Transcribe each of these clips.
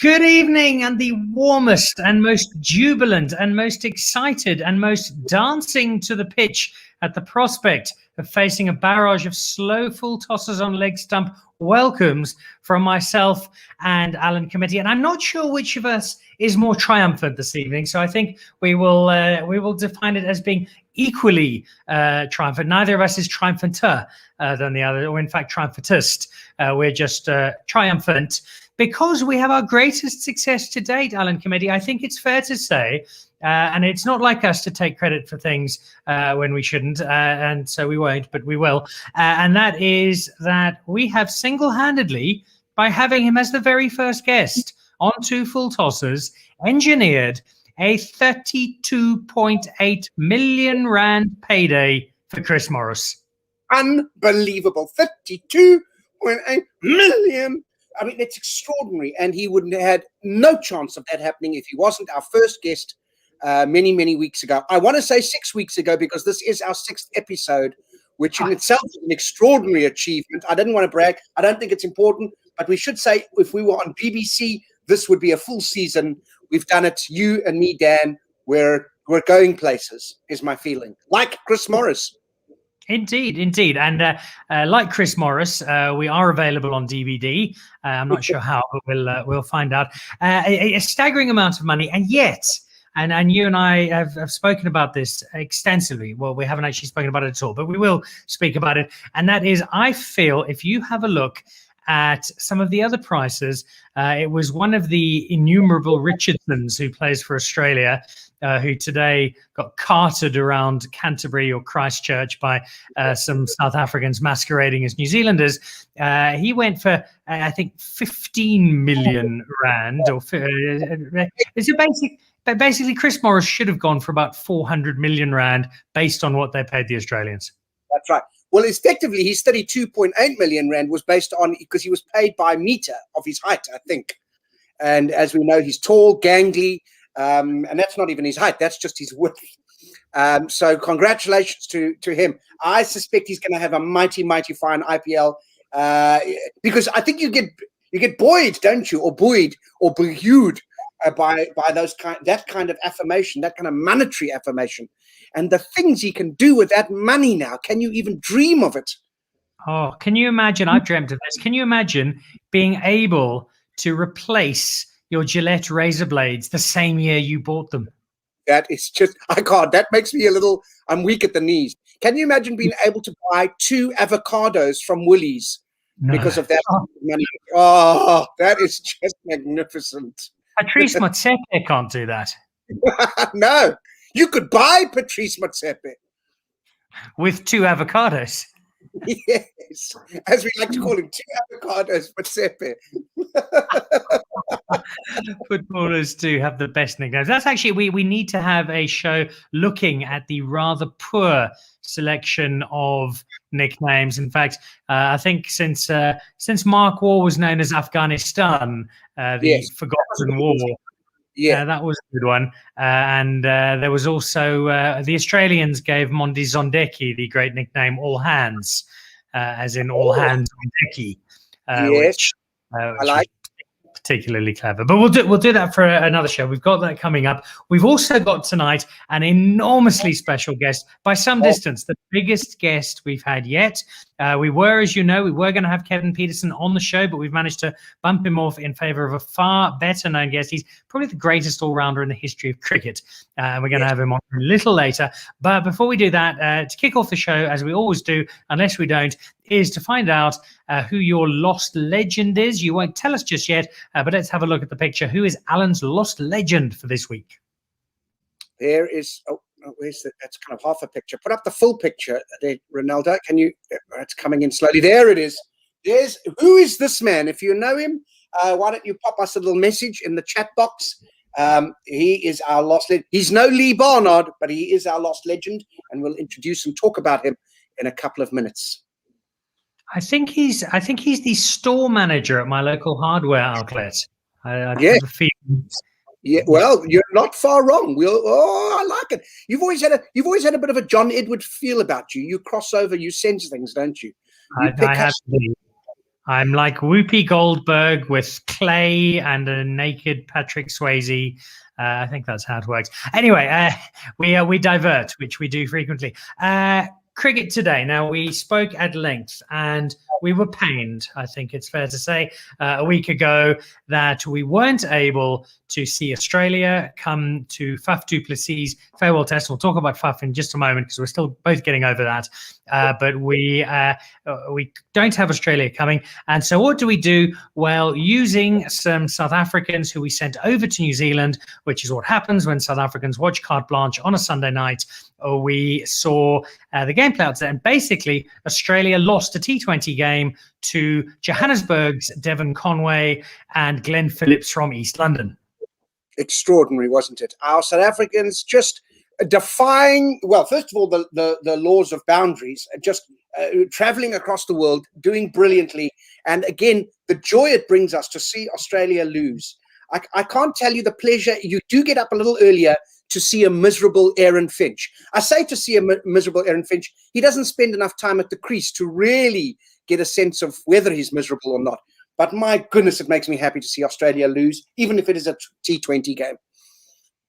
Good evening, and the warmest and most jubilant and most excited and most dancing to the pitch at the prospect of facing a barrage of slow full tosses on leg stump welcomes from myself and Alan Committie. And I'm not sure which of us is more triumphant this evening, so I think we will define it as being equally triumphant. Neither of us is triumphanter than the other, or in fact triumphantist. We're just triumphant because we have our greatest success to date, Alan Committie. I think it's fair to say, and it's not like us to take credit for things when we shouldn't, and so we won't, but we will. And that is that we have single-handedly, by having him as the very first guest on Two Full Tossers, engineered a 32.8 million rand payday for Chris Morris. Unbelievable. 32.8 million. I mean, it's extraordinary. And he wouldn't have had no chance of that happening if he wasn't our first guest many, many weeks ago. I want to say 6 weeks ago, because this is our 6th episode, which in itself is an extraordinary achievement. I didn't want to brag. I don't think it's important, but we should say if we were on BBC, this would be a full season. We've done it, you and me, Dan. We're going places, is my feeling. Like Chris Morris. Indeed. And like Chris Morris, we are available on DVD. I'm not sure how, but we'll find out. A staggering amount of money, and yet, and you and I have spoken about this extensively. Well, we haven't actually spoken about it at all, but we will speak about it. And that is, I feel, if you have a look at some of the other prices, it was one of the innumerable Richardsons who plays for Australia, who today got carted around Canterbury or Christchurch by some South Africans masquerading as New Zealanders. He went for, I think, 15 million rand. Basically, Chris Morris should have gone for about 400 million rand based on what they paid the Australians. That's right. Well, effectively, his 32.8 million rand was based on, because he was paid by meter of his height, I think. And as we know, he's tall, gangly, and that's not even his height. That's just his width. So congratulations to him. I suspect he's going to have a mighty, mighty fine IPL because I think you get buoyed, don't you, or buoyed or buoyed by that kind of affirmation, that kind of monetary affirmation. And the things he can do with that money now, can you even dream of it? Oh, can you imagine? I've dreamt of this. Can you imagine being able to replace your Gillette razor blades the same year you bought them? That is just, I can't. That makes me I'm weak at the knees. Can you imagine being able to buy 2 avocados from Woolies because of that money? Oh, that is just magnificent. Patrice Motsepe can't do that. No. You could buy Patrice Motsepe with 2 avocados. Yes, as we like to call him, 2 avocados Motsepe. Footballers do have the best nicknames. That's actually, we need to have a show looking at the rather poor selection of nicknames. In fact, I think since Mark War was known as Afghanistan, the Forgotten War. Yeah, that was a good one. And there was also the Australians gave Mondi Zondeki the great nickname All Hands, as in All Hands on Decky, which I like. Particularly clever, but we'll do that for another show. We've got that coming up. We've also got tonight an enormously special guest, by some distance, the biggest guest we've had yet. We were, as you know, going to have Kevin Peterson on the show, but we've managed to bump him off in favor of a far better known guest. He's probably the greatest all-rounder in the history of cricket. We're going to have him on a little later. But before we do that, to kick off the show, as we always do, unless we don't, is to find out who your lost legend is. You won't tell us just yet, but let's have a look at the picture. Who is Alan's lost legend for this week? There is, where's that? That's kind of half a picture. Put up the full picture there, Ronaldo. Can you, it's coming in slowly. There it is. Who is this man? If you know him, why don't you pop us a little message in the chat box? He is our lost legend. He's no Lee Barnard, but he is our lost legend, and we'll introduce and talk about him in a couple of minutes. I think he's the store manager at my local hardware outlet. I have a feeling. Yeah, well, you're not far wrong. I like it. You've always had a bit of a John Edward feel about you. You cross over, you sense things, don't you? I'm like Whoopi Goldberg with clay and a naked Patrick Swayze. I think that's how it works. Anyway, we divert, which we do frequently. Cricket today. Now, we spoke at length and we were pained, I think it's fair to say, a week ago that we weren't able to see Australia come to Faf du Plessis' farewell test. We'll talk about Faf in just a moment because we're still both getting over that. But we don't have Australia coming. And so what do? Well, using some South Africans who we sent over to New Zealand, which is what happens when South Africans watch carte blanche on a Sunday night, we saw the game play out there. And basically, Australia lost a T20 game to Johannesburg's Devon Conway and Glenn Phillips from East London. Extraordinary, wasn't it? Our South Africans just defying, well, first of all, the laws of boundaries, just traveling across the world, doing brilliantly. And again, the joy it brings us to see Australia lose. I can't tell you the pleasure. You do get up a little earlier to see a miserable Aaron Finch. I say to see a miserable Aaron Finch. He doesn't spend enough time at the crease to really get a sense of whether he's miserable or not. But my goodness, it makes me happy to see Australia lose, even if it is a T20 game.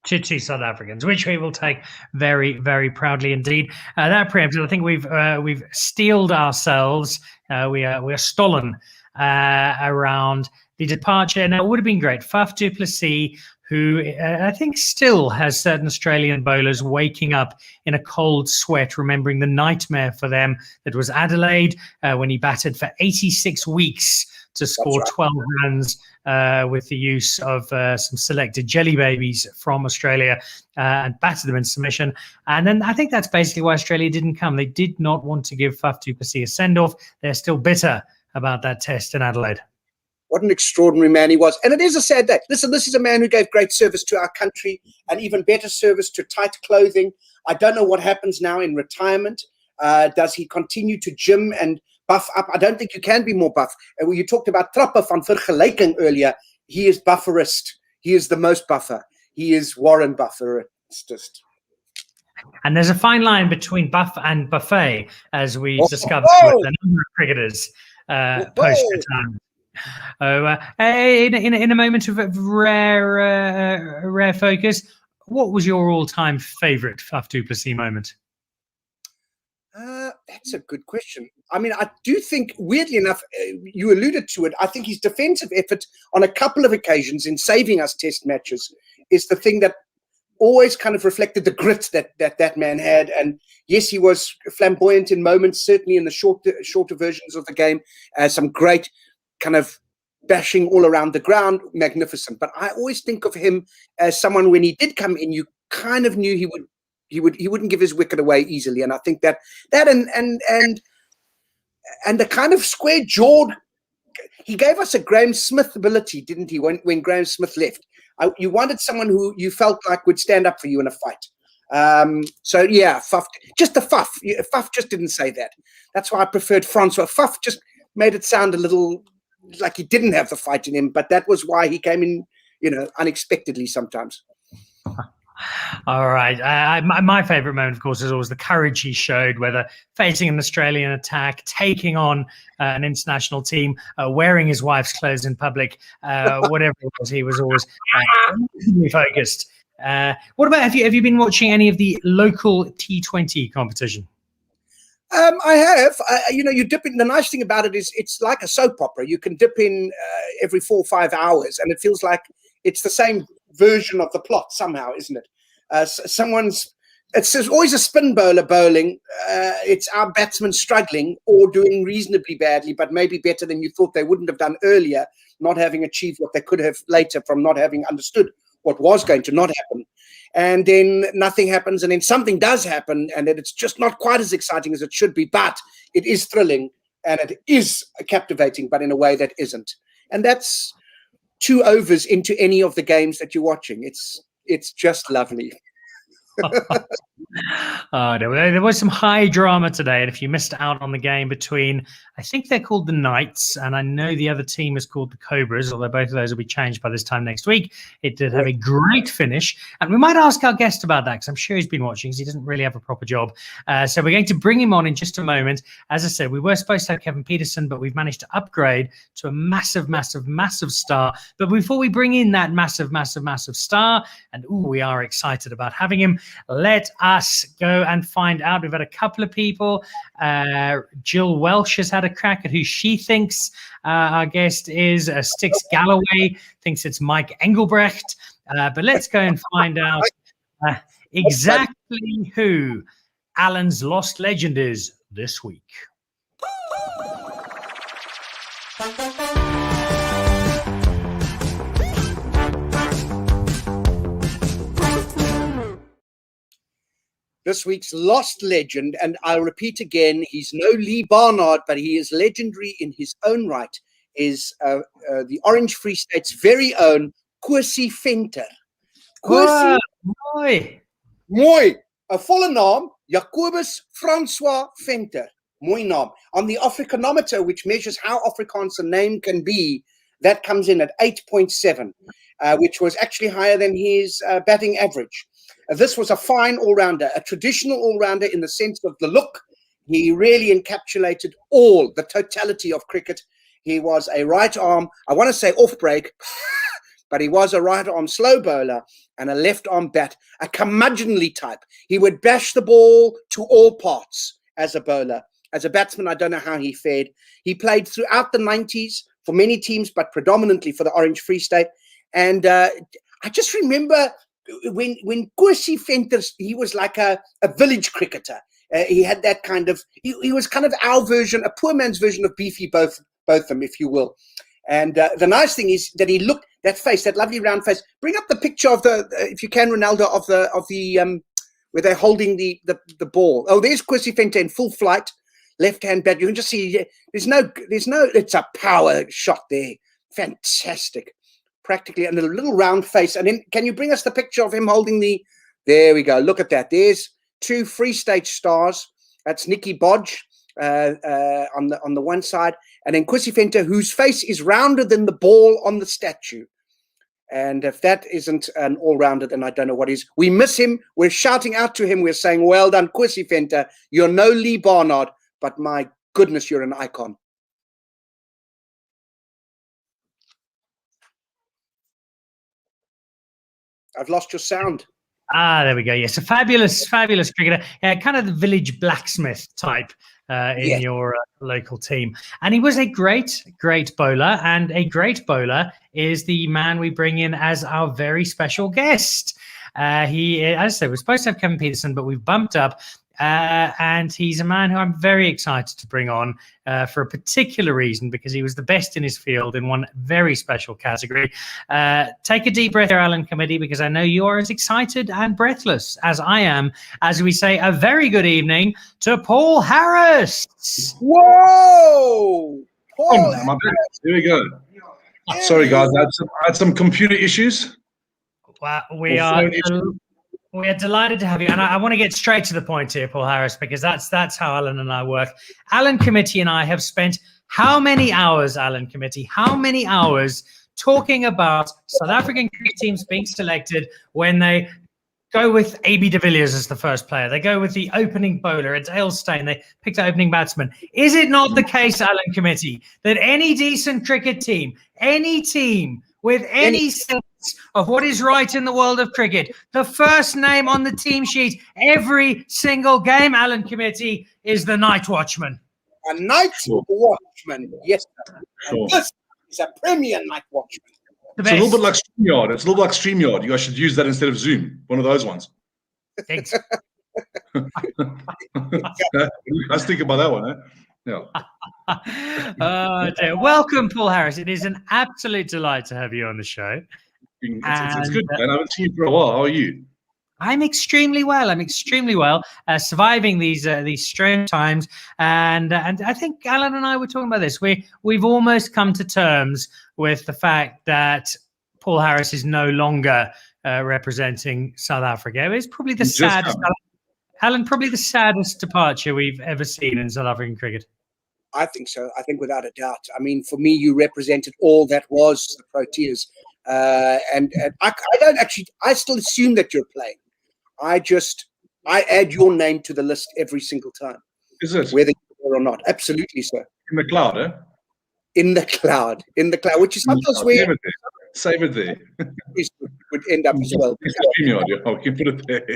To South Africans, which we will take very, very proudly indeed. That preempted. I think we've steeled ourselves. We are stolen around the departure. Now, it would have been great. Faf du Plessis, who I think still has certain Australian bowlers waking up in a cold sweat, remembering the nightmare for them that was Adelaide when he batted for 86 weeks to score 12 runs with the use of some selected jelly babies from Australia and battered them in submission. And then I think that's basically why Australia didn't come. They did not want to give Faf du Plessis a send-off. They're still bitter about that test in Adelaide. What an extraordinary man he was. And it is a sad day. Listen, this is a man who gave great service to our country and even better service to tight clothing. I don't know what happens now in retirement. Does he continue to gym and buff up? I don't think you can be more buff. And when you talked about Trappe van Vergelijking earlier, he is bufferist. He is the most buffer. He is Warren Buffer. It's just... And there's a fine line between buff and buffet, as we discovered with a number of cricketers post-retirement. In a moment of rare focus, what was your all-time favourite Faf du Plessis moment? That's a good question. I mean, I do think, weirdly enough, you alluded to it, I think his defensive effort on a couple of occasions in saving us test matches is the thing that always kind of reflected the grit that man had. And yes, he was flamboyant in moments, certainly in the shorter versions of the game. Some great kind of bashing all around the ground, magnificent. But I always think of him as someone, when he did come in, you kind of knew he wouldn't give his wicket away easily. And I think that and the kind of square jawed, he gave us a Graham Smith ability, didn't he? When Graham Smith left, you wanted someone who you felt like would stand up for you in a fight. So yeah, Faf, just the Faf. Faf just didn't say that. That's why I preferred Francois. Faf just made it sound a little like he didn't have the fight in him, but that was why he came in, unexpectedly sometimes. All right. My favourite moment, of course, is always the courage he showed, whether facing an Australian attack, taking on an international team, wearing his wife's clothes in public, whatever it was, he was always focused. What about, have you been watching any of the local T20 competition? I have. You dip in. The nice thing about it is it's like a soap opera. You can dip in every 4 or 5 hours, and it feels like it's the same version of the plot somehow, isn't it? It's always a spin bowler bowling. It's our batsmen struggling or doing reasonably badly, but maybe better than you thought they wouldn't have done earlier, not having achieved what they could have later from not having understood what was going to not happen. And then nothing happens, and then something does happen, and then it's just not quite as exciting as it should be, but it is thrilling, and it is captivating, but in a way that isn't. And that's 2 overs into any of the games that you're watching. It's just lovely. There was some high drama today, and if you missed out on the game between, I think they're called the Knights, and I know the other team is called the Cobras, although both of those will be changed by this time next week. It did have a great finish, and we might ask our guest about that, because I'm sure he's been watching, because he doesn't really have a proper job. So we're going to bring him on in just a moment. As I said, we were supposed to have Kevin Peterson, but we've managed to upgrade to a massive, massive, massive star. But before we bring in that massive, massive, massive star, and we are excited about having him, let us go and find out. We've had a couple of people. Jill Welsh has had a crack at who she thinks our guest is. Styx Galloway thinks it's Mike Engelbrecht. But let's go and find out exactly who Alan's lost legend is this week. This week's lost legend, and I'll repeat again, he's no Lee Barnard, but he is legendary in his own right, is the Orange Free State's very own Kwesi Venter. Kwesi Mooi. 'n volle naam, Jacobus Francois Venter. Mooi naam. On the Africanometer, which measures how Afrikaans a name can be, that comes in at 8.7, which was actually higher than his batting average. This was a fine all-rounder, a traditional all-rounder in the sense of the look. He really encapsulated the totality of cricket. He was a right-arm, I want to say off-break, but he was a right-arm slow bowler and a left-arm bat, a curmudgeonly type. He would bash the ball to all parts as a bowler. As a batsman, I don't know how he fared. He played throughout the 90s for many teams, but predominantly for the Orange Free State. And I just remember when Kwesi Venter, he was like a village cricketer. He had that kind of, he was kind of our version, a poor man's version of Beefy Botham, if you will. And the nice thing is that he looked, that face, that lovely round face. Bring up the picture of the, if you can, Ronaldo, of the where they're holding the ball. Oh, there's Kwesi Venter in full flight, left-hand bat. You can just see there's no, it's a power shot there. Fantastic. Practically, and a little round face. And then can you bring us the picture of him holding there we go, look at that. There's two Free State stars. That's Nicky Bodge on the one side, and then Kwesi Venter, whose face is rounder than the ball on the statue. And if that isn't an all-rounder, then I don't know what is. We miss him. We're shouting out to him. We're saying, well done, Kwesi Venter. You're no Lee Barnard, but my goodness, you're an icon. I've lost your sound. There we go. Yes, a fabulous, fabulous cricketer. Kind of the village blacksmith type in your local team. And he was a great, great bowler. And a great bowler is the man we bring in as our very special guest. He, as I said, we're supposed to have Kevin Peterson, but we've bumped up. And he's a man who I'm very excited to bring on for a particular reason, because he was the best in his field in one very special category. Take a deep breath there, Alan Committie, because I know you're as excited and breathless as I am, as we say a very good evening to Paul Harris. Whoa! Paul, here we go. Sorry, guys, I had some computer issues. Well, we are delighted to have you, and I want to get straight to the point here, Paul Harris, because that's how Alan and I work. Alan Committie and I have spent how many hours, Alan Committie, how many hours talking about South African cricket teams being selected when they go with AB de Villiers as the first player. They go with the opening bowler. It's Dale Steyn. They pick the opening batsman. Is it not the case, Alan Committie, that any decent cricket team, any team with any sense of what is right in the world of cricket, the first name on the team sheet every single game, Alan Committie, is the night watchman? A night watchman, yes. Sure. And this is a premier night watchman. It's a little bit like StreamYard. It's a little like StreamYard. You guys should use that instead of Zoom. One of those ones. Thanks. Let's think about that one, eh? Yeah. Welcome, Paul Harris. It is an absolute delight to have you on the show. It's good, man. I haven't seen you for a while. How are you? I'm extremely well. Surviving these strange times, and I think Alan and I were talking about this. We've almost come to terms with the fact that Paul Harris is no longer representing South Africa. It's probably the saddest, Alan, probably the saddest departure we've ever seen in South African cricket. I think so. I think without a doubt. I mean, for me, you represented all that was the Proteas. And I don't actually, I still assume that you're playing. I add your name to the list every single time. Is it? Whether you are or not. Absolutely, sir. In the cloud, eh? In the cloud, which is sometimes where save it there. would end up as well. You put it there.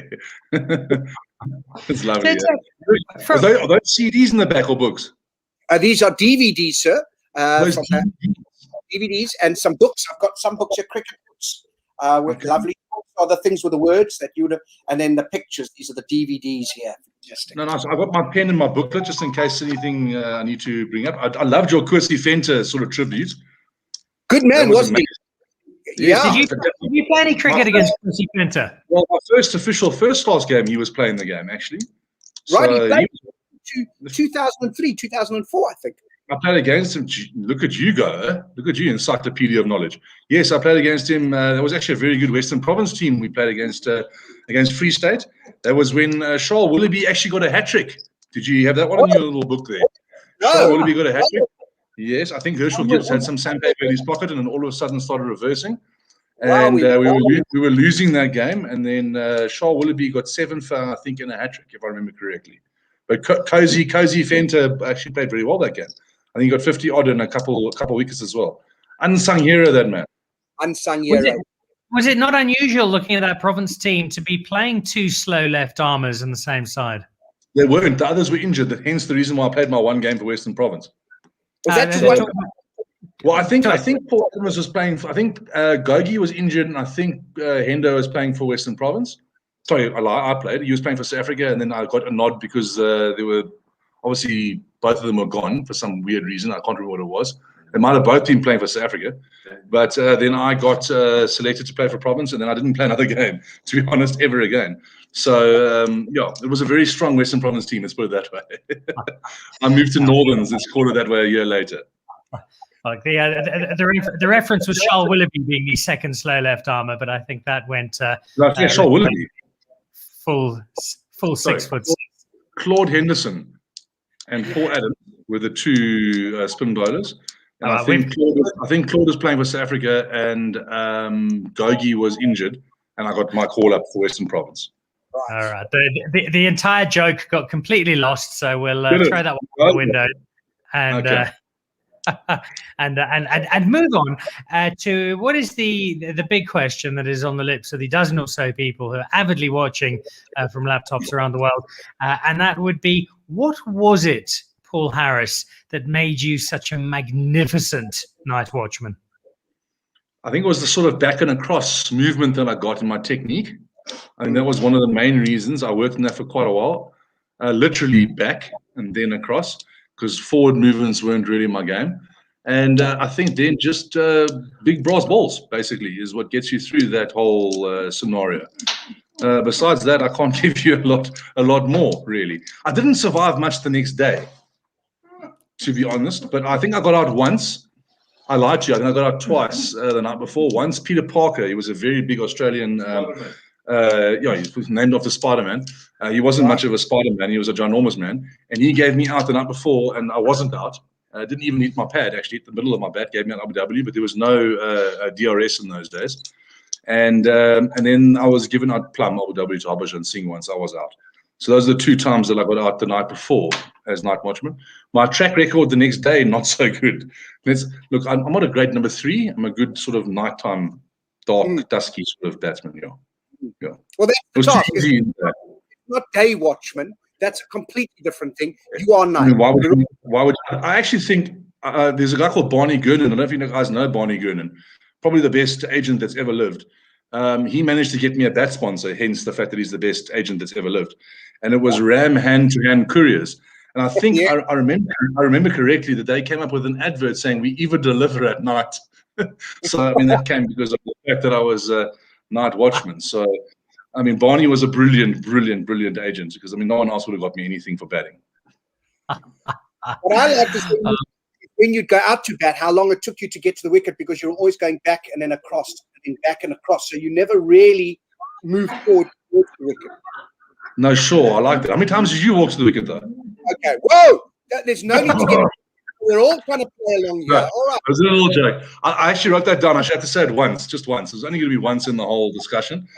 It's lovely. So, are those CDs in the back or books? These are DVDs, sir. DVDs and some books. I've got some books, cricket books, with lovely other things with the words that you would have, and then the pictures. These are the DVDs here. Fantastic. No, nice. I've got my pen and my booklet just in case anything I need to bring up. I loved your Kwesi Venter sort of tribute. Good man, wasn't he? Yeah. Did you play any cricket against Kwesi Venter? Well, my first official first-class game, he was playing the game, actually. Right, he played 2003, 2004, I think. I played against him. Look at you go. Look at you, encyclopedia of knowledge. Yes, I played against him. That was actually a very good Western Province team we played against Free State. That was when Charles Willoughby actually got a hat-trick. Did you have that one in your little book there? No. Charles Willoughby got a hat-trick. Yes, I think Herschel Gibbs had some sandpaper in his pocket and then all of a sudden started reversing. And we were losing that game. And then Charles Willoughby got 7 for, I think, in a hat-trick, if I remember correctly. But Cozy Venter actually played very well that game. I think he got 50 odd and a couple wickets as well. Unsung hero, that man. Unsung hero. Was it not unusual looking at that province team to be playing 2 slow left armers on the same side? They weren't. The others were injured. Hence the reason why I played my one game for Western Province. Was that well, I think Paul Adams was playing. I think Gogi was injured, and I think Hendo was playing for Western Province. Sorry, I played. He was playing for South Africa, and then I got a nod because they were obviously both of them were gone for some weird reason. I can't remember what it was. They might have both been playing for South Africa, but then I got selected to play for Province, and then I didn't play another game, to be honest, ever again. So, it was a very strong Western Province team, let's put it that way. I moved to Northerns, let's call it that way, a year later. Like the reference was Charles Willoughby being the second slow left armour, but I think that went Charles Willoughby. Full 6 foot. Claude Henderson and Paul Adams were the 2 spin bowlers. And I think Claude was playing for South Africa, and Gogi was injured, and I got my call up for Western Province. All right. The entire joke got completely lost, so we'll throw that one out the window and okay. and move on to what is the big question that is on the lips of the dozen or so people who are avidly watching from laptops around the world, and that would be, what was it, Paul Harris, that made you such a magnificent night watchman? I think it was the sort of back and across movement that I got in my technique. I think that was one of the main reasons. I worked in that for quite a while, literally back and then across, because forward movements weren't really my game. And I think then just big brass balls, basically, is what gets you through that whole scenario. Besides that, I can't give you a lot more, really. I didn't survive much the next day, to be honest, but I think I got out once. I lied to you. I think I got out twice the night before. Once, Peter Parker, he was a very big Australian, he was named after Spider-Man. He wasn't much of a Spider-Man. He was a ginormous man. And he gave me out the night before, and I wasn't out. I didn't even hit my pad, actually. Hit the middle of my bat, gave me an Abu Dhabi, but there was no DRS in those days. And then I was given out Plum, Abu Dhabi to Harbhajan Singh once I was out. So those are the 2 times that I got out the night before as night watchman. My track record the next day, not so good. Look, I'm not a great number 3. I'm a good sort of nighttime, dark, dusky sort of batsman. Yeah. Well, that's the task. It's not day watchman. That's a completely different thing. You are night. I mean, why would I actually think there's a guy called Barney Gurnan. I don't know if you guys know Barney Gurnan. Probably the best agent that's ever lived. He managed to get me a bat sponsor, hence the fact that he's the best agent that's ever lived. And it was Ram hand-to-hand couriers. And I think I remember correctly that they came up with an advert saying we even deliver at night. So I mean that came because of the fact that I was a night watchman. So I mean Barney was a brilliant agent, because I mean no one else would have got me anything for batting. What I like to see when you'd go out to bat, how long it took you to get to the wicket, because you're always going back and then across and back and across. So you never really move forward towards the wicket. No, sure. I like that. How many times did you walk to the wicket, though? Okay. Whoa! There's no need to get. We're all trying to play along here. No, All right. it was a little joke. I actually wrote that down. I should have to say it once, just once. It was only going to be once in the whole discussion.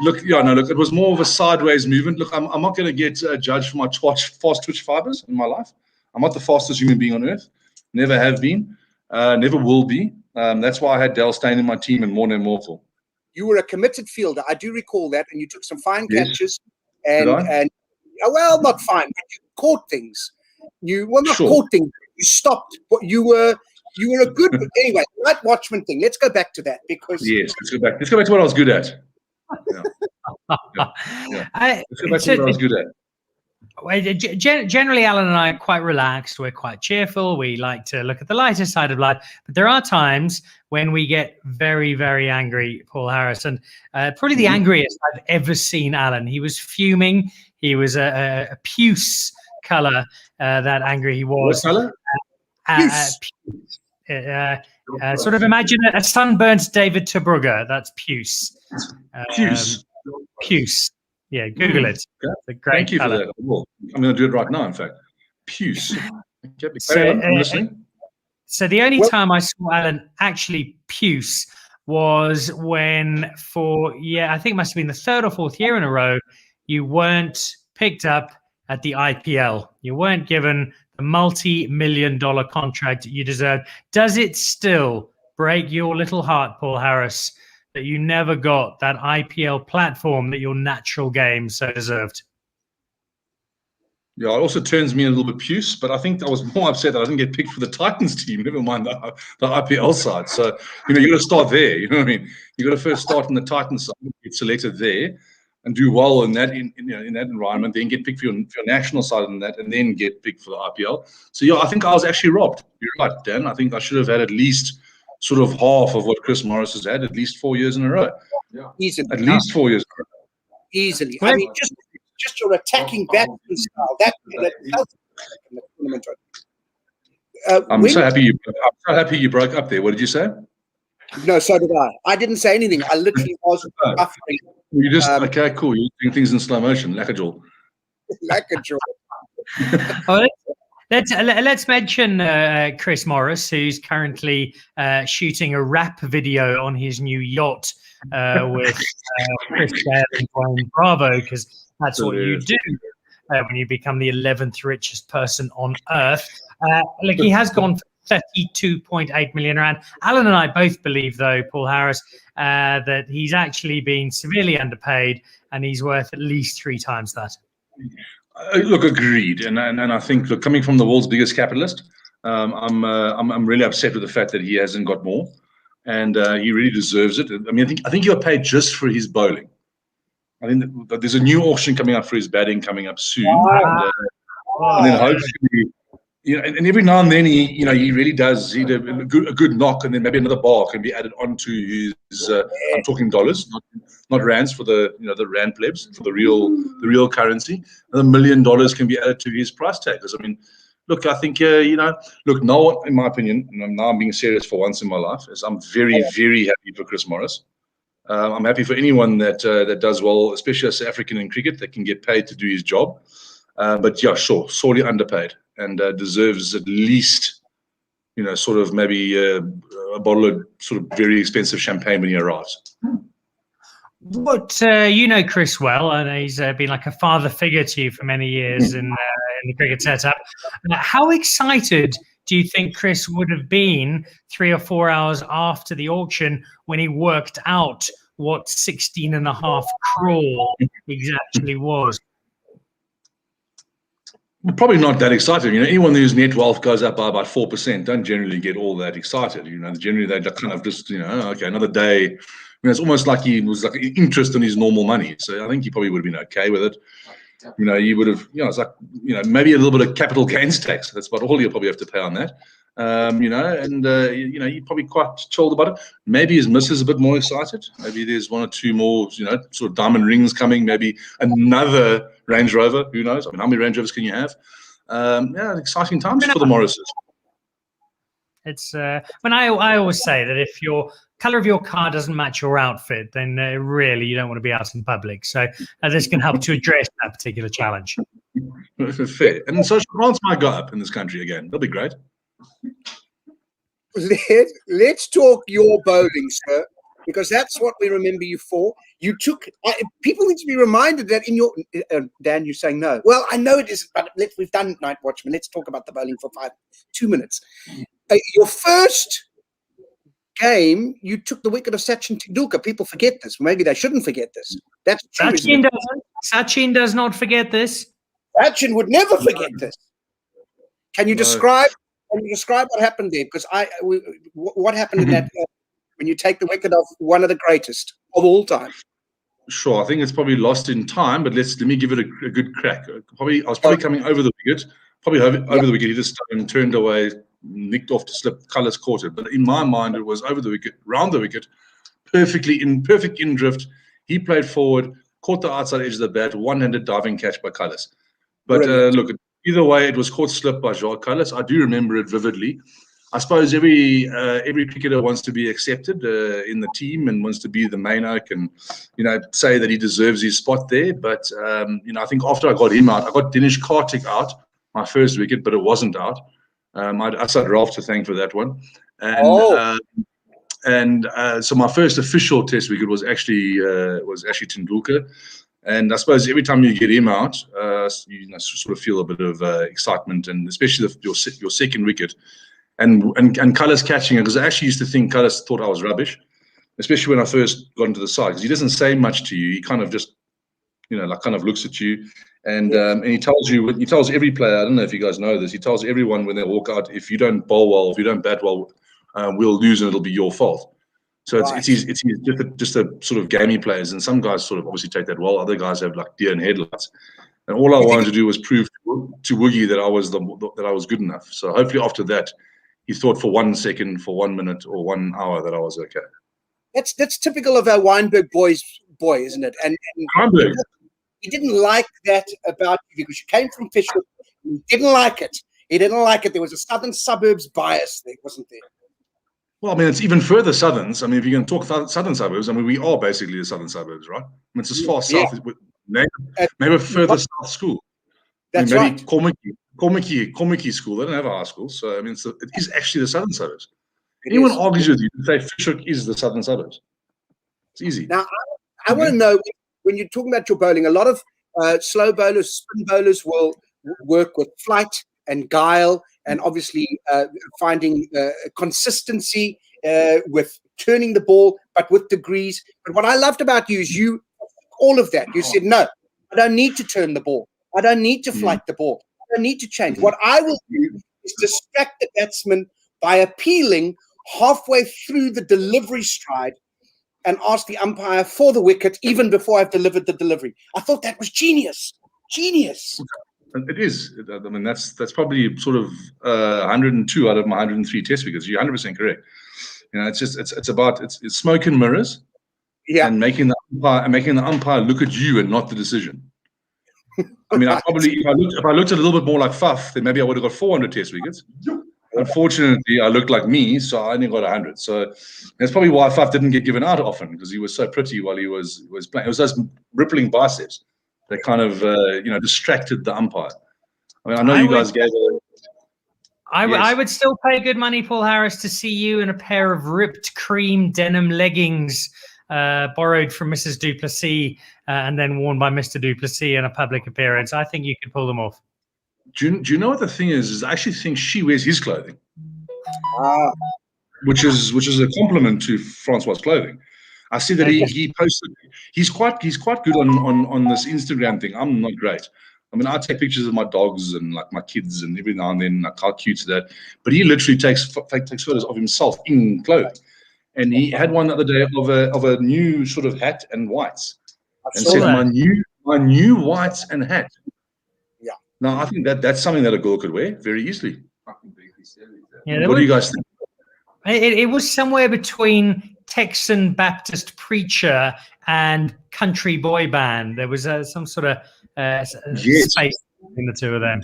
Look, it was more of a sideways movement. Look, I'm not going to get judged for my fast twitch fibers in my life. I'm not the fastest human being on earth. Never have been. Never will be. That's why I had Dale Steyn in my team and Morne Morkel. You were a committed fielder. I do recall that, and you took some fine catches. Did I? And well, not fine, but you caught things. Not Sure. caught things. You stopped. But you were a good. Anyway, night watchman thing. Let's go back to that because Yes, let's go back. Let's go back to what I was good at. Yeah. Let's go back to what I was good at. Generally, Alan and I are quite relaxed. We're quite cheerful. We like to look at the lighter side of life. But there are times when we get very, very angry, Paul Harris. And probably the angriest I've ever seen Alan. He was fuming. He was a puce colour, that angry he was. What colour? Sort of imagine a sunburnt David Terbrugge. That's puce. Puce. Puce. Yeah, Google it. Okay. It's a great Thank you colour. for that. Well, I'm going to do it right now, in fact. Puce. Okay, I'm listening. So the only time I saw Alan actually puce was when I think it must have been the third or fourth year in a row, you weren't picked up at the IPL. You weren't given the multi-million-dollar contract you deserved. Does it still break your little heart, Paul Harris, that you never got that IPL platform that your natural game so deserved? Yeah, it also turns me a little bit puce, but I think I was more upset that I didn't get picked for the Titans team, never mind the IPL side. So, you got to start there. You know what I mean? You got to first start in the Titans side, get selected there, and do well in that in that environment, then get picked for your national side in that, and then get picked for the IPL. So, yeah, I think I was actually robbed. You're right, Dan. I think I should have had at least sort of half of what Chris Morris has had, at least 4 years in a row. Yeah. Easily. At least 4 years in a row. Easily. I mean, just your attacking batsman style. That in the tournament. I'm so happy you broke up there. What did you say? No, so did I. I didn't say anything. I literally was buffering. You just okay, cool. You're doing things in slow motion, like a jaw. Let's mention Chris Morris, who's currently shooting a rap video on his new yacht with Chris Gale and Dwayne Bravo, because that's what you do when you become the 11th richest person on earth. Look, he has gone for 32.8 million rand. Alan and I both believe, though, Paul Harris, that he's actually been severely underpaid and he's worth at least 3 times that. Look, agreed, and I think, look, coming from the world's biggest capitalist, I'm really upset with the fact that he hasn't got more, and he really deserves it. I mean, I think he got paid just for his bowling. I think that there's a new auction coming up for his batting coming up soon, and then hopefully, and every now and then he really does a good knock, and then maybe another bar can be added onto his. I'm talking dollars, not rands, for the the rand plebs, for the real currency. And $1 million can be added to his price tag. Because I mean, look, I think look, no one, in my opinion, and now I'm being serious for once in my life, is I'm very very happy for Chris Morris. I'm happy for anyone that does well, especially as African in cricket, that can get paid to do his job. But yeah, sure, sorely underpaid, and deserves at least, sort of maybe a bottle of sort of very expensive champagne when he arrives. What Chris well, and he's been like a father figure to you for many years in the cricket setup. How excited do you think Chris would have been 3 or 4 hours after the auction when he worked out what 16.5 crore exactly was? Probably not that excited. Anyone whose net wealth goes up by about 4% don't generally get all that excited. Generally they kind of just, okay, another day. It's almost like he was like interest in his normal money. So I think he probably would have been okay with it. He would have, it's like, maybe a little bit of capital gains tax. That's about all you'll probably have to pay on that. You're probably quite chilled about it. Maybe his missus is a bit more excited. Maybe there's 1 or 2 more, sort of diamond rings coming. Maybe another Range Rover. Who knows? I mean, how many Range Rovers can you have? Exciting times for the Morrises. It's when I always say that if you're color of your car doesn't match your outfit, then really you don't want to be out in public. So this can help to address that particular challenge. Fair. And so France might go up in this country again. That'll be great. Let's talk your bowling, sir, because that's what we remember you for. You took people need to be reminded that in your Dan, you're saying no. Well, I know it is, but we've done Night Watchman. Let's talk about the bowling for 2 minutes. Your first game, you took the wicket of Sachin Tendulkar. People forget this. Maybe they shouldn't forget this. That's true. Sachin does not forget this. Sachin would never forget this. Can you describe? Can you describe what happened there? Because what happened in that when you take the wicket of one of the greatest of all time? Sure, I think it's probably lost in time, but let me give it a good crack. I was probably coming over the wicket, over the wicket. He just turned away, nicked off to slip. Colours caught it, but in my mind, it was over the wicket, round the wicket, perfect in drift. He played forward, caught the outside edge of the bat, one-handed diving catch by Colours. But look, either way, it was caught slip by Jacques Colours. I do remember it vividly. I suppose every cricketer wants to be accepted in the team and wants to be the main oak and say that he deserves his spot there. But I think after I got him out, I got Dinesh Karthik out, my first wicket, but it wasn't out. I had Ralph to thank for that one. And so my first official Test wicket was actually Tendulkar. And I suppose every time you get him out, you sort of feel a bit of excitement, and especially your second wicket, and Colours catching it, because I actually used to think Colours thought I was rubbish, especially when I first got into the side, because he doesn't say much to you. He kind of just, kind of looks at you, and he tells every player. I don't know if you guys know this. He tells everyone when they walk out, if you don't bowl well, if you don't bat well, we'll lose and it'll be your fault. So it's just a sort of gamey players, and some guys sort of obviously take that well. Other guys have like deer in headlights, and all I wanted to do was prove to Woogie that I was good enough. So hopefully after that, he thought for 1 second, for 1 minute, or 1 hour that I was okay. That's typical of our Weinberg boy, isn't it? And Weinberg, he didn't like that about you because you came from Fisher. He didn't like it. He didn't like it. There was a southern suburbs bias there, wasn't there? well, I mean, it's even further southerns. I mean, if you're going to talk southern suburbs, I mean, we are basically the southern suburbs, right? I mean, it's as far south, maybe a further south school. That's maybe right. Committie school, they don't have a high school. So, I mean, it is actually the southern suburbs. Anyone argues with you to say Fisher is the southern suburbs. It's easy. Now, I want to know, when you're talking about your bowling, a lot of slow bowlers, spin bowlers will work with flight and guile, and obviously finding consistency with turning the ball, but with degrees. But what I loved about you is all of that. You said, no, I don't need to turn the ball. I don't need to flight the ball. I don't need to change. What I will do is distract the batsman by appealing halfway through the delivery stride and ask the umpire for the wicket even before I've delivered the delivery. I thought that was genius. Genius. It is. I mean, that's probably sort of 102 out of my 103 Test wickets. You're 100% correct. It's about smoke and mirrors, and making the umpire look at you and not the decision. I mean, if I looked a little bit more like Faf, then maybe I would have got 400 Test wickets. Unfortunately, I looked like me, so I only got 100. So that's probably why Faf didn't get given out often, because he was so pretty while he was playing. It was those rippling biceps that kind of distracted the umpire. I mean, I know you guys gave it. I would still pay good money, Paul Harris, to see you in a pair of ripped cream denim leggings borrowed from Mrs. Duplessis and then worn by Mr. Duplessis in a public appearance. I think you could pull them off. Do you know what the thing is? I actually think she wears his clothing, which is a compliment to Francois' clothing. I see that he posted. He's quite good on this Instagram thing. I'm not great. I mean, I take pictures of my dogs and like my kids, and every now and then, like how cute is that? But he literally takes photos of himself in clothing, and he had one the other day of a new sort of hat and whites, and said my new whites and hat. Yeah. Now I think that's something that a girl could wear very easily. Yeah, what do you guys think? It was somewhere between Texan Baptist preacher and country boy band. There was some sort of space between the two of them.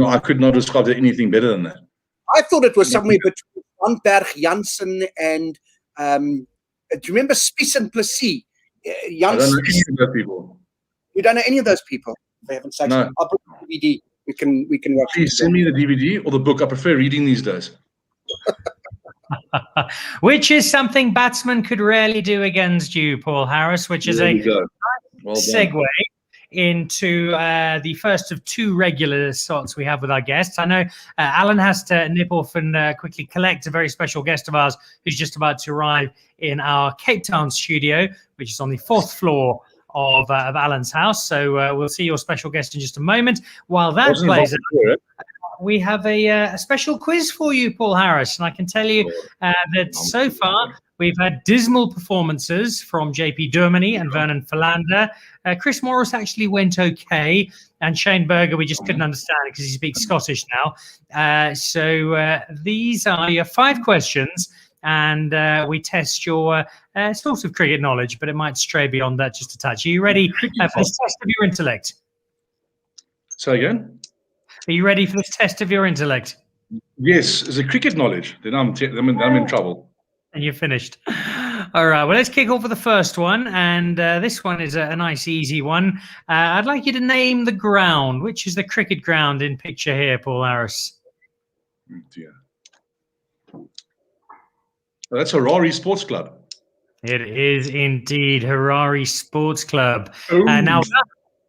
I could not describe it anything better than that. I thought it was somewhere between Van Berg Jansen and Do you remember Spies and Plessis? I don't know any of those people. You don't know any of those people? For heaven's sakes. No. I'll put the DVD. We can watch it. Please send me the DVD or the book. I prefer reading these days. Which is something batsmen could rarely do against you, Paul Harris, which is a well segue into the first of two regular slots we have with our guests. I know Alan has to nip off and quickly collect a very special guest of ours who's just about to arrive in our Cape Town studio, which is on the 4th floor of Alan's house. So we'll see your special guest in just a moment. While that plays out, we have a special quiz for you, Paul Harris. And I can tell you that so far we've had dismal performances from JP Dermody and Vernon Philander. Chris Morris actually went okay. And Shane Berger, we just couldn't understand it because he speaks Scottish now. So these are your 5 questions. And we test your sort of cricket knowledge, but it might stray beyond that just a touch. Are you ready for this test of your intellect? Say again? Are you ready for this test of your intellect? Yes. Is it cricket knowledge? Then I'm in trouble. And you're finished. All right. Well, let's kick off with the first one. And this one is a nice, easy one. I'd like you to name the ground. Which is the cricket ground in picture here, Paul Harris? Oh, dear. Well, that's Harare Sports Club. It is indeed Harare Sports Club. Oh.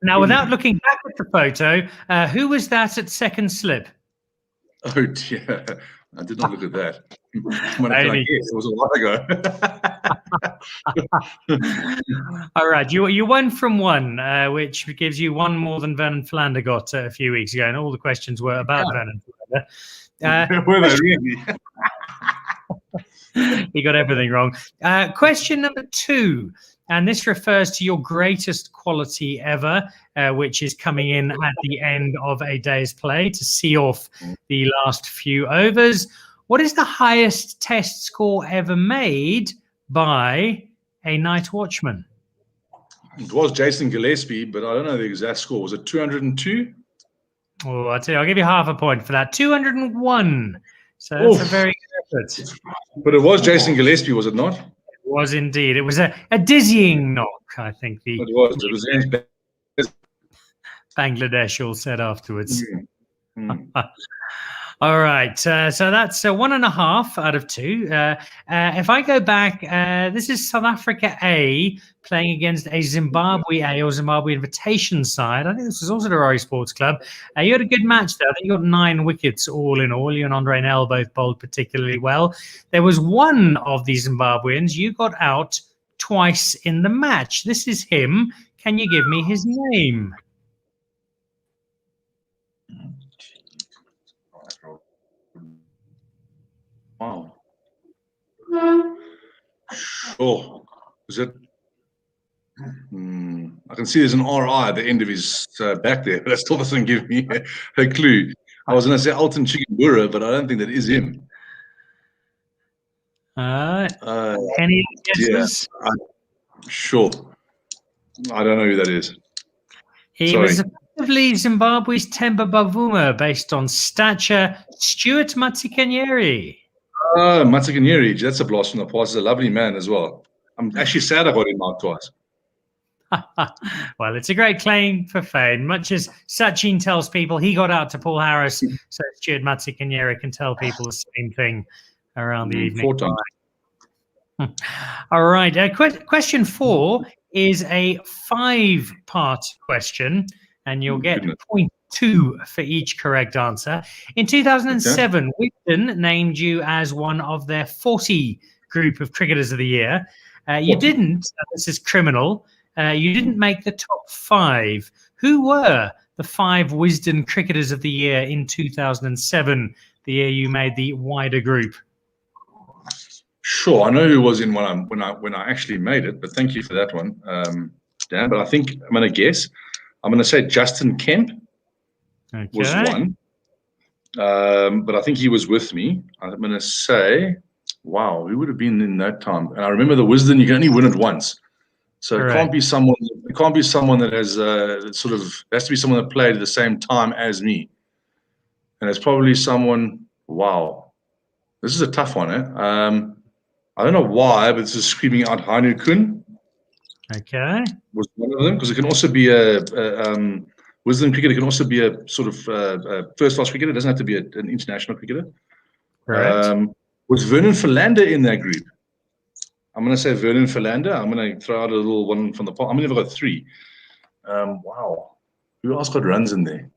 Now, without looking back at the photo, who was that at second slip? Oh, dear. I did not look at that. It was a while ago. All right. You 1 from 1, which gives you 1 more than Vernon Philander got a few weeks ago. And all the questions were about Vernon Philander. Were they really? He got everything wrong. Question number 2. And this refers to your greatest quality ever, which is coming in at the end of a day's play to see off the last few overs. What is the highest test score ever made by a night watchman? It was Jason Gillespie, but I don't know the exact score. Was it 202? Oh, I'll tell you, I'll give you half a point for that. 201. So that's a very good effort. But it was Jason Gillespie, was it not? It was indeed. It was a dizzying knock, I think. It was. Bangladesh all said afterwards. All right. So that's 1.5 out of 2. If I go back, this is South Africa A playing against a Zimbabwe A or Zimbabwe Invitation side. I think this was also the Harare Sports Club. You had a good match there. I think you got 9 wickets all in all. You and Andre Nel both bowled particularly well. There was one of the Zimbabweans. You got out twice in the match. This is him. Can you give me his name? Wow. Sure. Is it? I can see there's an RI at the end of his back there, but that still doesn't give me a clue. I was going to say Alton Chigumbura, but I don't think that is him. Any guesses? Yeah, sure. I don't know who that is. He was effectively Zimbabwe's Temba Bavuma, based on stature. Stuart Matikanyeri. Oh, Matikanyeri. That's a blast from the past. He's a lovely man as well. I'm actually sad I got him out twice. Well, it's a great claim for fame. Much as Sachin tells people he got out to Paul Harris, so Stuart Matikanyeri can tell people the same thing around the evening. 4 times. All right. Question 4 is a 5-part question, and you'll get 0.2 for each correct answer. In 2007, Wisden named you as one of their 40 group of cricketers of the year. You didn't. This is criminal. You didn't make the top 5. Who were the 5 Wisden cricketers of the year in 2007, the year you made the wider group? Sure, I know who was in when I actually made it, but thank you for that one, Dan. But I think I'm going to guess. I'm going to say Justin Kemp was one, but I think he was with me. I'm going to say, wow, who would have been in that time? And I remember the Wisden, you can only win it once, so it can't be someone. It can't be someone that has sort of. It has to be someone that played at the same time as me, and it's probably someone. Wow, this is a tough one, eh? I don't know why, but it's just screaming out Hainu Kun. Okay. Was one of them, because it can also be a wisdom cricket. It can also be a sort of first-class cricketer. It doesn't have to be an international cricketer. Correct. Was Vernon Philander in that group? I'm going to say Vernon Philander. I'm going to throw out a little one from the pot. I'm going to got 3. Wow. Who else got runs in there?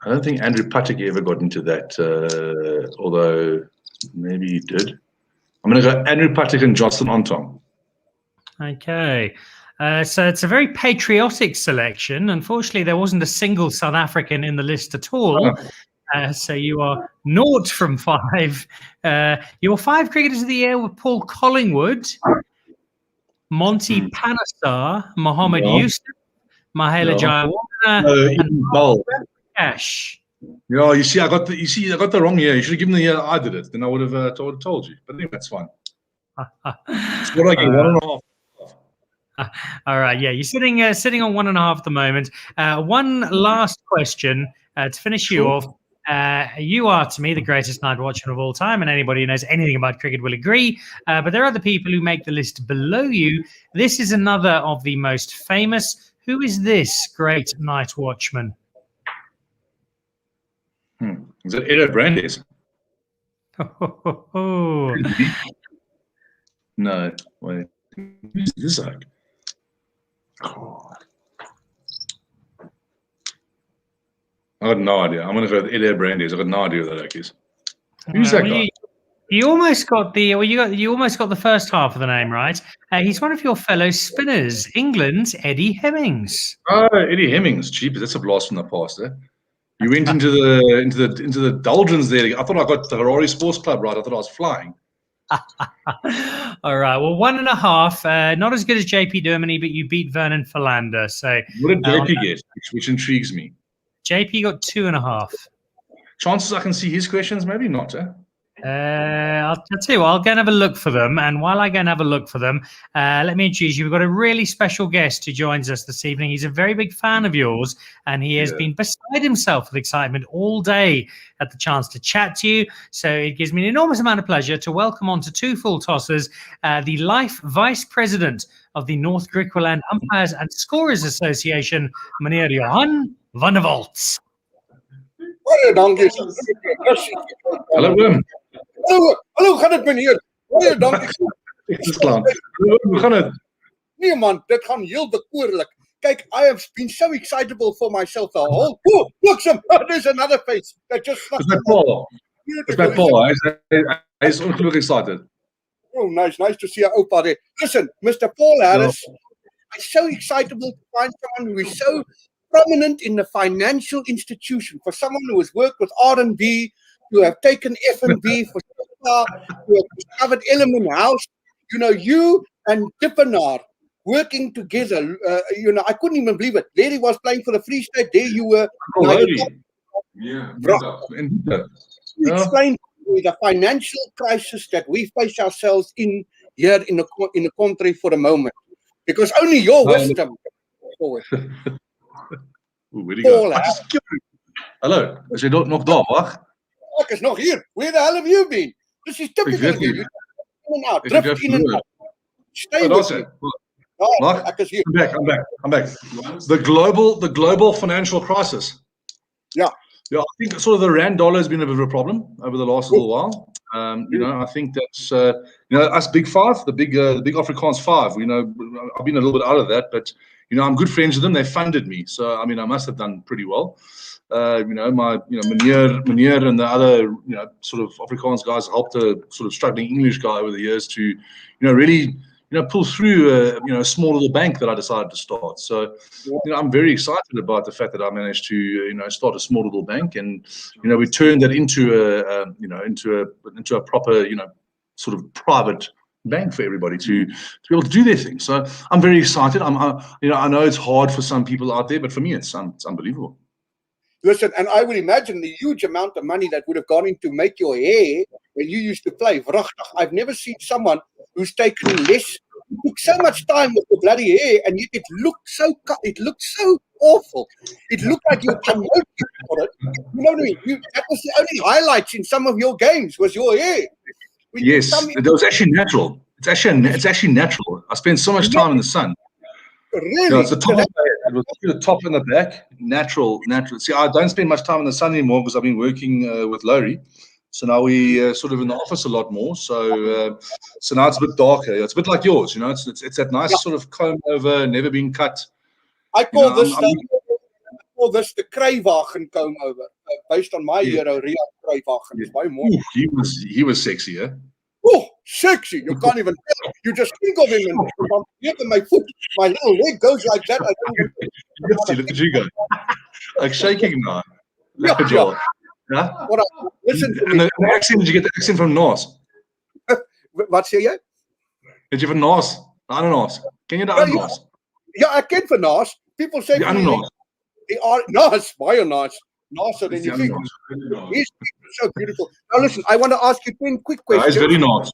I don't think Andrew Patrick ever got into that, although maybe he did. I'm going to go Andrew Patrick and Justin Ontong. Okay. So it's a very patriotic selection. Unfortunately, there wasn't a single South African in the list at all. So you are 0 from 5. Your 5 cricketers of the year were Paul Collingwood, Monty Panesar, Mohammed Yusuf, Mahela Jayawardene, and Cash. Yeah, you see, I got the wrong year. You should have given the year I did it. Then I would have told you. But anyway, that's fine. So what I get, 1.5. All right, yeah, you're sitting on 1.5 at the moment. One last question to finish you off. You are, to me, the greatest night watchman of all time, and anybody who knows anything about cricket will agree. But there are other people who make the list below you. This is another of the most famous. Who is this great night watchman? Is it Edo Brandes? No, wait. Who's this like? Oh. I got no idea. I'm going to go with Edo Brandes. I got no idea who that is. Who's that guy? You almost got the you almost got the first half of the name right. He's one of your fellow spinners, England's Eddie Hemmings. Oh, Eddie Hemmings. Jeepers, that's a blast from the past, eh? You went into the doldrums there. I thought I got the Harare Sports Club right. I thought I was flying. All right. Well, 1.5. Not as good as JP Dermody, but you beat Vernon Philander. So what did JP get? Which intrigues me. JP got 2.5. Chances I can see his questions, maybe not, eh? I'll tell you what, I'll go and have a look for them. And while I go and have a look for them, let me introduce you. We've got a really special guest who joins us this evening. He's a very big fan of yours, and he has been beside himself with excitement all day at the chance to chat to you. So it gives me an enormous amount of pleasure to welcome on to 2 full tossers, the Life Vice President of the North Griqualand Umpires and Scorers Association, Meneer Johan van der Walt. Hallo Wim. Hallo, gaan het meneer? Baie dankie. Dis klaar. Hoe gaan dit? Nee man, dit gaan heel bekoorlik. Kyk, I have been so excitable for myself the whole. Oh, look some. There's another face. That just It's my Paul. It's my Paul. He's ongelukkig excited. Oh, nice to see you, Opa there. Listen, Mr. Paul Harris, I'm so excitable to find someone who is so prominent in the financial institution, for someone who has worked with R&B, who have taken F&B for so far, who have discovered Element House. You know, you and Dippenaar working together. I couldn't even believe it. There he was playing for the Free State. There you were. Yeah. Explain to me the financial crisis that we face ourselves in here in the country for a moment, because only your wisdom. Where do you go? Hallo, is jy nog daar? Wag. Ek is nog hier. Where the hell have you been? This is typical of you. You in and out, drift in and out. Stay with me. Ek is hier. I'm back. The global financial crisis. Yeah. Yeah, I think sort of the rand dollar has been a bit of a problem over the last little while. I think that's us Big Five, the big Afrikaans Five. I've been a little bit out of that, but I'm good friends with them. They funded me, so I must have done pretty well. My Meneer and the other sort of Afrikaans guys helped a sort of struggling English guy over the years to really pull through a small little bank that I decided to start. So I'm very excited about the fact that I managed to start a small little bank, and we turned that into a proper sort of private bank for everybody to be able to do their thing. So I'm very excited. I know it's hard for some people out there, but for me it's unbelievable. Listen, and I would imagine the huge amount of money that would have gone into make your hair when you used to play. I've never seen someone who's taken less. It took so much time with the bloody hair, and yet it looked so awful. It looked like you unmotivated for it. You know what I mean? That was the only highlights in some of your games was your hair. Yes, it was actually natural. It's actually natural. I spent so much time in the sun. Really? No, it's the top of the head. It was the top and the back. Natural. See, I don't spend much time in the sun anymore because I've been working with Laurie. So now we sort of in the office a lot more. So now it's a bit darker. It's a bit like yours, you know. It's that nice sort of comb over, never been cut. I call this the Kruiwagen comb over, based on my hero, Ria Kruiwagen. It's way more. He was sexy, yeah. Oh, sexy! You can't even tell. You just think of him, and my foot, my little leg goes like that. I don't even. Look at you go, like shaking now. Lekker Yeah. Yeah. Listen to and me. the accent, did you get the accent from Naas? Wat sê jy? Did you have Naas? The ananas? Ken jy the ananas? Ja, ek ken van Naas. People say The ananas. they are Naas, baie Naas. Naaser than you think. He's so beautiful. Now listen, I want to ask you 10 quick questions. He's very nice.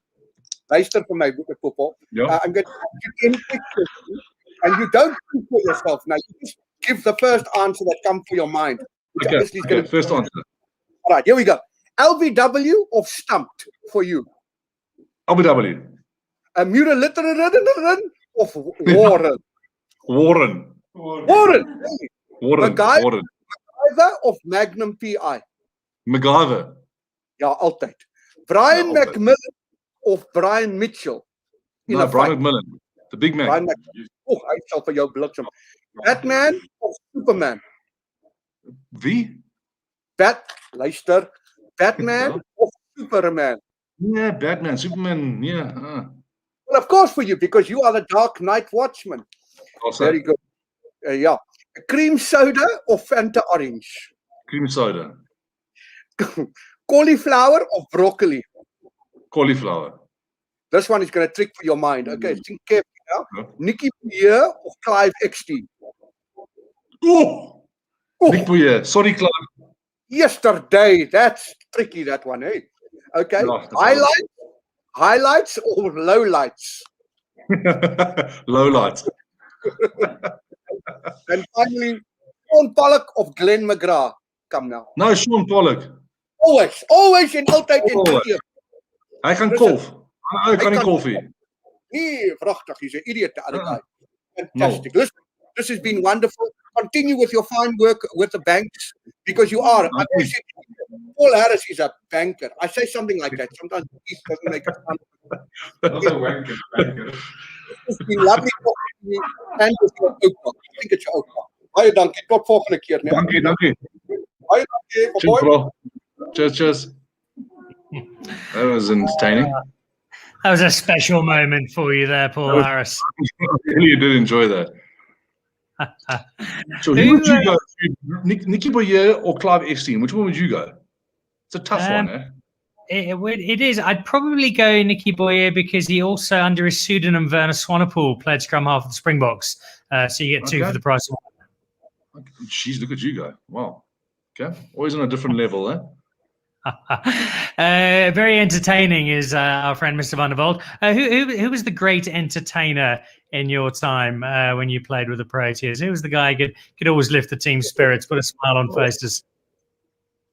Luister vir my, boeke football. Yeah. I'm going to ask you 10 quick questions, and you don't think for yourself. Now, you just give the first answer that comes to your mind. Okay, first answer. All right, here we go. LBW or Stumped for you? LBW. Muralitterin of Warren? Warren. MacGyver of Magnum PI? MacGyver. Ja, altyd. Brian McMillan of Brian Mitchell? No, Brian McMillan. The big man. Brian McMillan. Oh, hy sal vir jou bliksem. Batman of Superman? Wie? Luister. Batman of Superman? Yeah, Batman, Superman, yeah. Well, of course for you, because you are the Dark Night Watchman. Also, very good. Yeah. Cream soda or Fanta orange? Cream soda. Cauliflower or broccoli? Cauliflower. This one is going to trick for your mind. Okay, think carefully now. Nicky Boyer or Clive Eckstein? Nick Boyer. Sorry, Clive. Yesterday. That's tricky, that one, eh? Okay. Highlights or lowlights? Lowlights. And finally, Sean Pollock of Glenn McGrath. Come now. No, Sean Pollock. Always en altyd en altyd. Hy gaan golf. Hy kan nie golf nie. Nee, pragtig. He's an idiot, the other guy. Fantastic. No. Listen, this has been wonderful. Continue with your fine work with the banks, because you are. I always say, Paul Harris is a banker. I say something like that. Sometimes he doesn't make it sound. It's been lovely talking to you and with your opa. I think it's your opa. Baie dankie. Tot volgende keer. Dankie. Baie dankie. Cheers. That was entertaining. That was a special moment for you there, Paul Harris. I really did enjoy that. So who would you go to? Nicky Boyer or Clive Eckstein? Which one would you go? It's a tough one, eh? It is. I'd probably go Nicky Boyer because he also, under his pseudonym Werner Swanepoel, played scrum half of the Springboks. So you get two for the price of one. Jeez, look at you go. Wow. Okay. Always on a different level, eh? Very entertaining is our friend Mr. Van der Walt. Who was the great entertainer in your time when you played with the Proteas? Who was the guy who could always lift the team's spirits, put a smile on faces?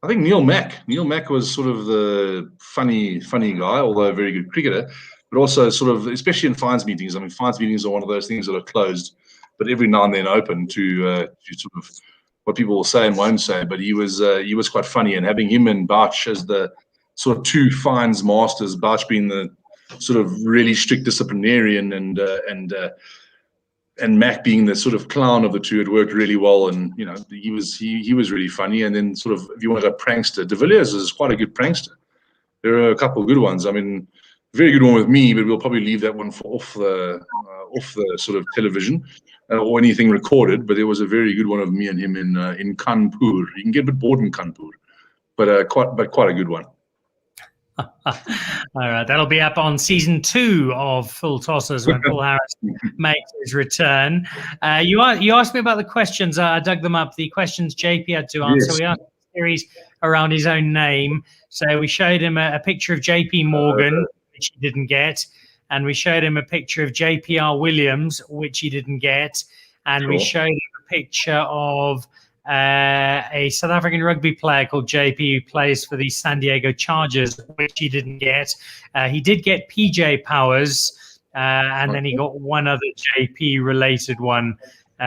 I think Neil Mack. Neil Mack was sort of the funny guy, although a very good cricketer, but also sort of, especially in fines meetings. I mean, fines meetings are one of those things that are closed, but every now and then open to sort of what people will say and won't say. But he was quite funny, and having him and Bach as the sort of two fines masters, Bach being the sort of really strict disciplinarian and Mac being the sort of clown of the two, it worked really well. And you know, he was really funny. And then sort of, if you want to go prankster, De Villiers is quite a good prankster. There are a couple of good ones. I mean, very good one with me, but we'll probably leave that one for off the sort of television or anything recorded. But there was a very good one of me and him in Kanpur. You can get a bit bored in Kanpur, but quite a good one. All right, that'll be up on season 2 of Full Tossers when Paul Harris makes his return. You asked me about the questions. I dug them up. The questions JP had to answer. Yes. We asked a series around his own name. So we showed him a picture of JP Morgan, which he didn't get, and we showed him a picture of JPR Williams, which he didn't get, and we showed him a picture of a South African rugby player called JP who plays for the San Diego Chargers, which he didn't get. He did get PJ Powers, and then he got one other JP related one. He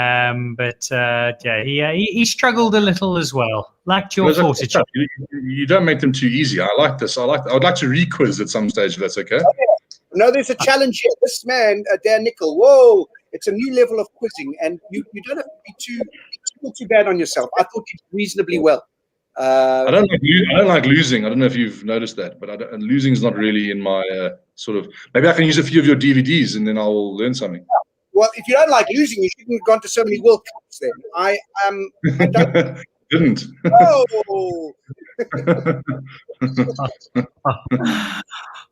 struggled a little as well. Lacked your fortitude. You don't make them too easy. I like this. I would like to re-quiz at some stage, if that's okay. No, there's a challenge here. This man, Dan Nicholl, whoa, it's a new level of quizzing, and you don't have to be too bad on yourself. I thought you did reasonably well. I don't like losing. I don't know if you've noticed that, but losing is not really in my sort of. Maybe I can use a few of your DVDs, and then I'll learn something. Well, if you don't like losing, you shouldn't have gone to so many World Cups then. I don't. Didn't. Oh.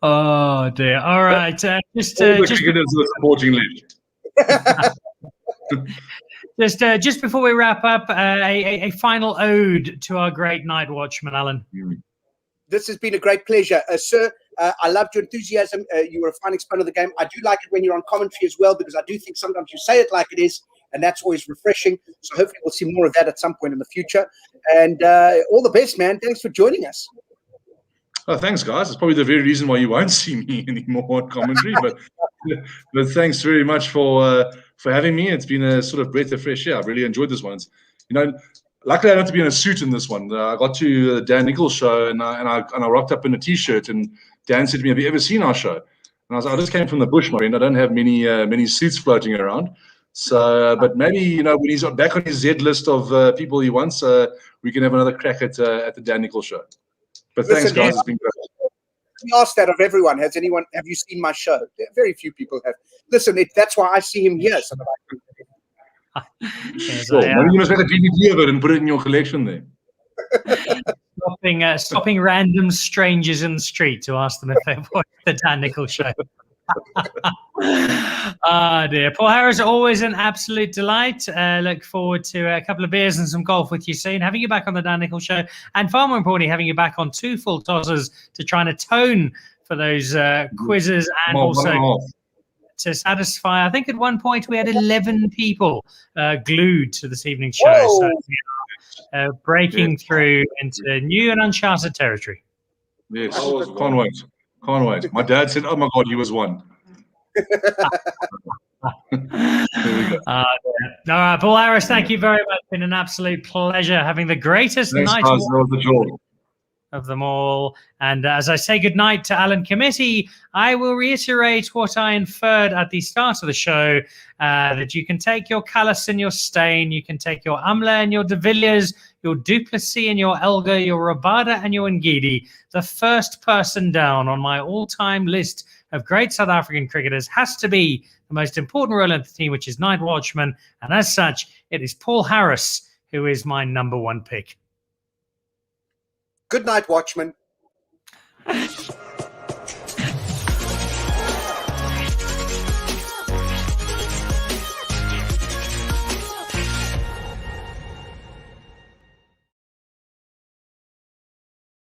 Oh dear. All right. Just sporting left. Just before we wrap up, a final ode to our great night watchman, Alan. This has been a great pleasure, sir. I loved your enthusiasm. You were a fine exponent of the game. I do like it when you're on commentary as well, because I do think sometimes you say it like it is, and that's always refreshing. So hopefully we'll see more of that at some point in the future. And all the best, man. Thanks for joining us. Oh, thanks, guys. It's probably the very reason why you won't see me anymore on commentary. But thanks very much for having me. It's been a sort of breath of fresh air. I've really enjoyed this one. Luckily, I don't have to be in a suit in this one. I got to the Dan Nicholl show, and I rocked up in a t-shirt. And Dan said to me, "Have you ever seen our show?" And I was like, "I just came from the bush, my friend. I don't have many suits floating around." So, but maybe when he's back on his Z list of people he wants, we can have another crack at the Dan Nicholl show. But thanks, guys. It's been great. We ask that of everyone. Have you seen my show? Very few people have. Listen, that's why I see him here. So sure. Maybe you must make a DVD of it and put it in your collection there. Stopping random strangers in the street to ask them if they watched the Dan Nicholl show. Dear. Paul Harris, always an absolute delight. Look forward to a couple of beers and some golf with you soon, having you back on the Dan Nicholl show, and far more importantly, having you back on 2 full tossers to try and atone for those quizzes, and also to satisfy. I think at one point we had 11 people glued to this evening's show. Whoa. So we are breaking through into new and uncharted territory. Yes, can't wait. Can't wait. My dad said, "Oh my God, he was one." There we go. All right, Paul Harris, thank you very much. It's been an absolute pleasure having the greatest night of them all. And as I say goodnight to Alan Committie, I will reiterate what I inferred at the start of the show, that you can take your Callis and your Stain, you can take your Amla and your De Villiers, your Duplessis and your Elgar, your Rabada and your Ngidi. The first person down on my all-time list of great South African cricketers has to be the most important role in the team, which is night watchman. And as such, it is Paul Harris who is my number 1 pick. Good night, watchman.